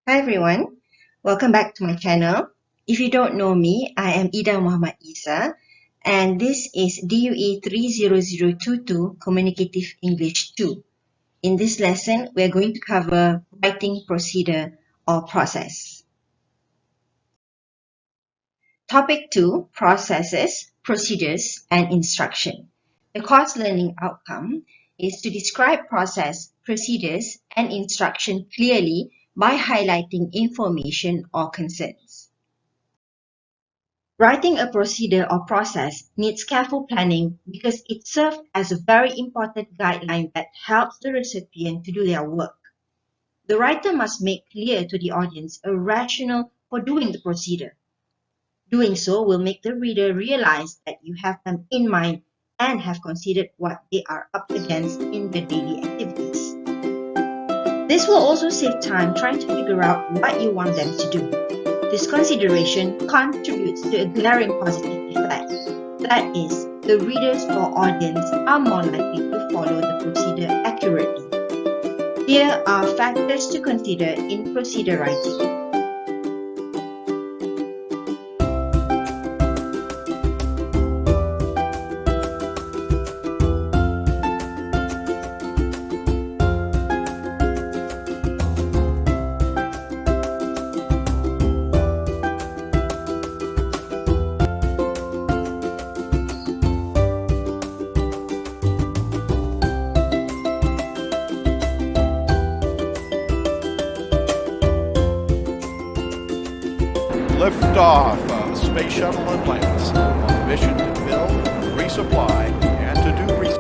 Hi everyone, welcome back to my channel. If you don't know me, I am Ida Muhammad Isa and this is DUE 30022 Communicative English 2. In this lesson, we are going to cover writing procedure or process. Topic 2, processes, procedures and instruction. The course learning outcome is to describe process, procedures and instruction clearly by highlighting information or concerns. Writing a procedure or process needs careful planning because it serves as a very important guideline that helps the recipient to do their work. The writer must make clear to the audience a rationale for doing the procedure. Doing so will make the reader realize that you have them in mind and have considered what they are up against in their daily activities. This will also save time trying to figure out what you want them to do. This consideration contributes to a glaring positive effect. That is, the readers or audience are more likely to follow the procedure accurately. Here are factors to consider in procedure writing. Liftoff of Space Shuttle Atlantis on a mission to build, resupply, and to do research.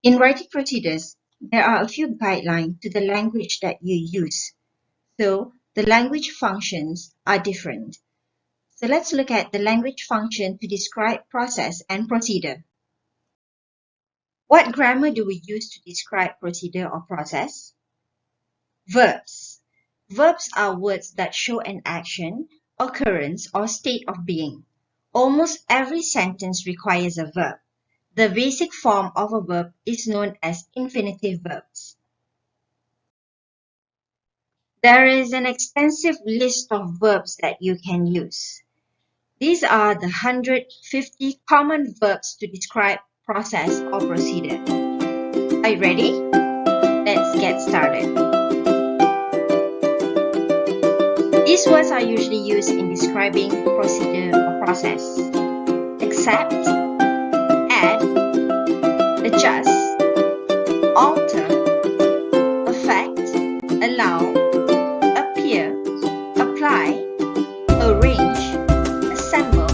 In writing procedures, there are a few guidelines to the language that you use. So, the language functions are different. So let's look at the language function to describe process and procedure. What grammar do we use to describe procedure or process? Verbs. Verbs are words that show an action, occurrence, or state of being. Almost every sentence requires a verb. The basic form of a verb is known as infinitive verbs. There is an extensive list of verbs that you can use. These are the 150 common verbs to describe process or procedure. Are you ready? Let's get started. These words are usually used in describing procedure or process. Accept, add, adjust, alter, affect, allow, appear, apply, arrange, assemble,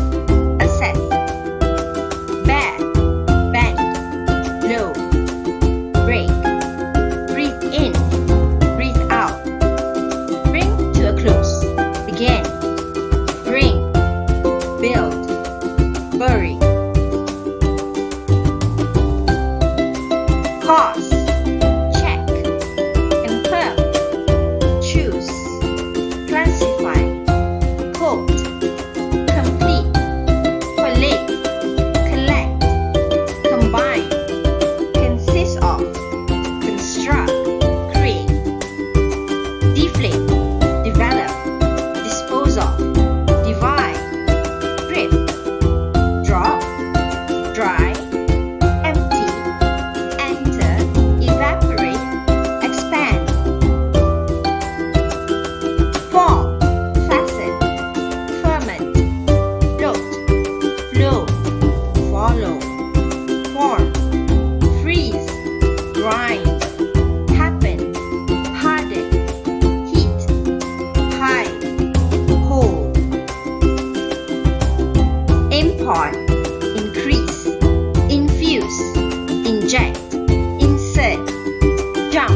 assess, bear, bend, blow, break, breathe in, breathe out, bring to a close, begin, bring, build, bury. Pause, check, confirm, choose, classify, quote, complete, collate, collect, combine, consist of, construct, create, deflate, develop, dispose of, divide, strip, drop, dry, empty, enter, evaporate, expand, form, fasten, ferment, float, flow, follow, form, freeze, grind, happen, harden, heat, hide, hold, import, increase, infuse, inject, insert, jump,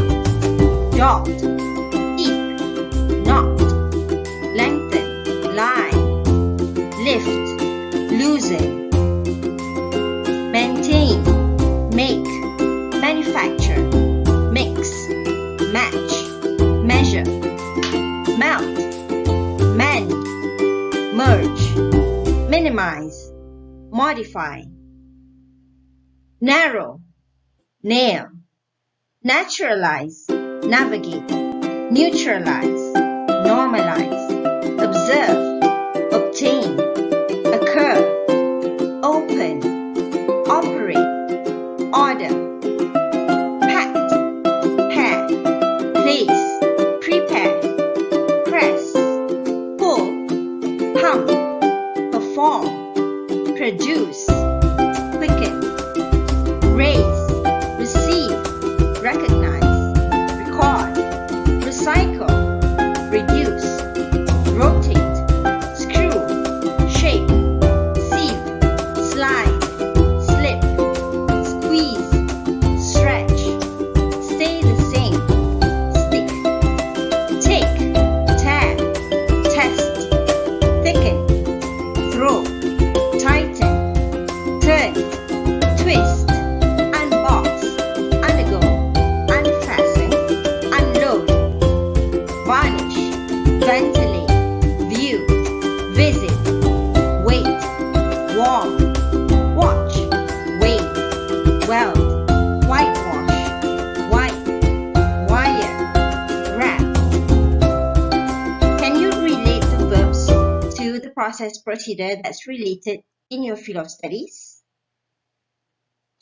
jolt, eat, knot, lengthen, lie, lift, loosen, maintain, make, manufacture, mix, match, measure, melt, mend, merge, minimize, modify, narrow, nail, naturalize, navigate, neutralize, normalize, observe, obtain, occur, open, operate, order, pact, pair, place, prepare, press, pull, pump, perform, produce, quicken, raise, receive, recognize, record, recycle, reduce, rotate, screw, shape, sieve, slide, slip, squeeze, stretch, stay the same, stick, take, tear, test, thicken, throw, tighten, turn, twist, unbox, undergo, unfasten, unload, varnish, ventilate, view, visit, wait, warm, watch, wave, weld, whitewash, wipe, wire, wrap. Can you relate the verbs to the process procedure that's related in your field of studies?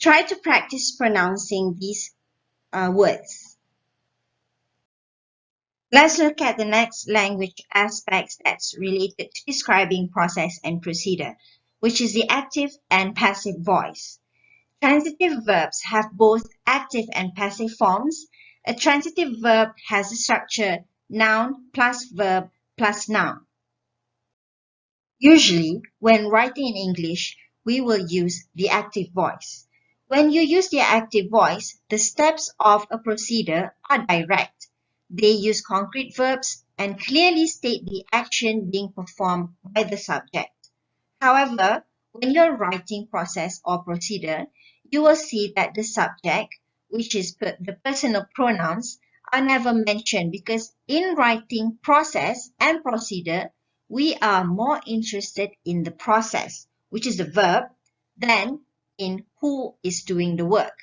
Try to practice pronouncing these words. Let's look at the next language aspects that's related to describing process and procedure, which is the active and passive voice. Transitive verbs have both active and passive forms. A transitive verb has the structure noun plus verb plus noun. Usually, when writing in English, we will use the active voice. When you use the active voice, the steps of a procedure are direct. They use concrete verbs and clearly state the action being performed by the subject. However, when you're writing process or procedure, you will see that the subject, which is the personal pronouns, are never mentioned because in writing process and procedure, we are more interested in the process, which is the verb, than in who is doing the work.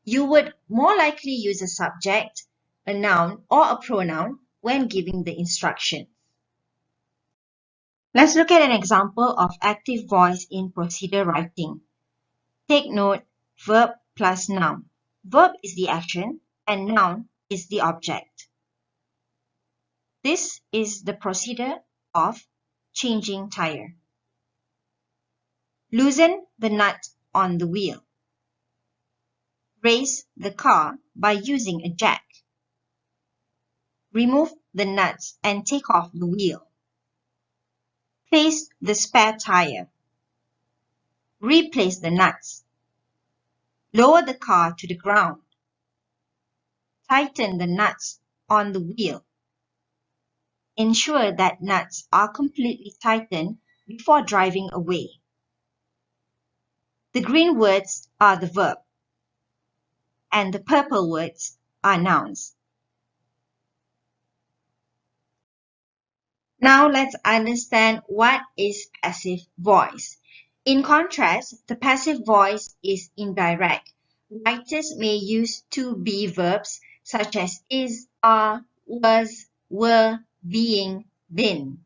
You would more likely use a subject, a noun, or a pronoun when giving the instruction. Let's look at an example of active voice in procedure writing. Take note, verb plus noun. Verb is the action and noun is the object. This is the procedure of changing tire. Loosen the nut on the wheel. Raise the car by using a jack. Remove the nuts and take off the wheel. Place the spare tire. Replace the nuts. Lower the car to the ground. Tighten the nuts on the wheel. Ensure that nuts are completely tightened before driving away. The green words are the verb, and the purple words are nouns. Now let's understand what is passive voice. In contrast, the passive voice is indirect. Writers may use to be verbs such as is, are, was, were, being, been,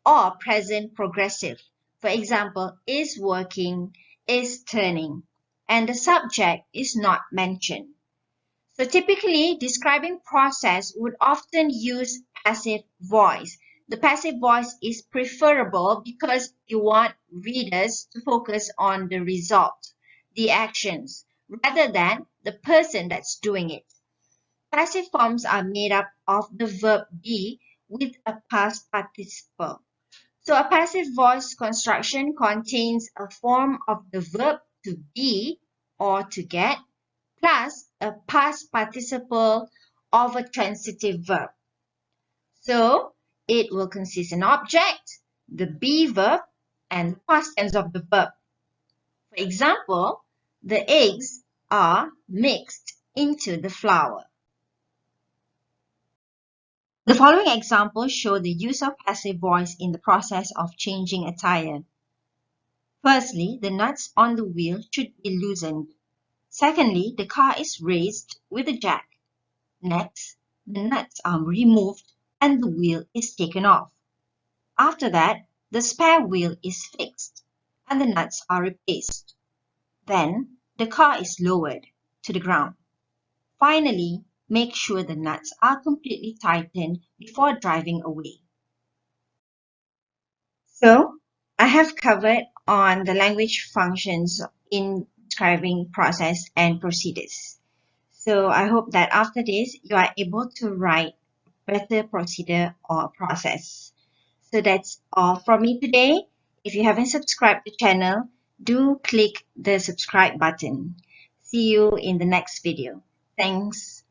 or present progressive. For example, is working, is turning, and the subject is not mentioned. So typically, describing process would often use passive voice. The passive voice is preferable because you want readers to focus on the result, the actions, rather than the person that's doing it. Passive forms are made up of the verb be with a past participle. So a passive voice construction contains a form of the verb to be or to get plus a past participle of a transitive verb. So it will consist an object, the be verb, and the past tense of the verb. For example, the eggs are mixed into the flour. The following examples show the use of passive voice in the process of changing a tire. Firstly, the nuts on the wheel should be loosened. Secondly, the car is raised with a jack. Next, the nuts are removed and the wheel is taken off. After that, the spare wheel is fixed and the nuts are replaced. Then, the car is lowered to the ground. Finally, make sure the nuts are completely tightened before driving away. So, I have covered on the language functions in describing process and procedures. So, I hope that after this, you are able to write better procedure or process. So that's all from me today. If you haven't subscribed to the channel, do click the subscribe button. See you in the next video. Thanks.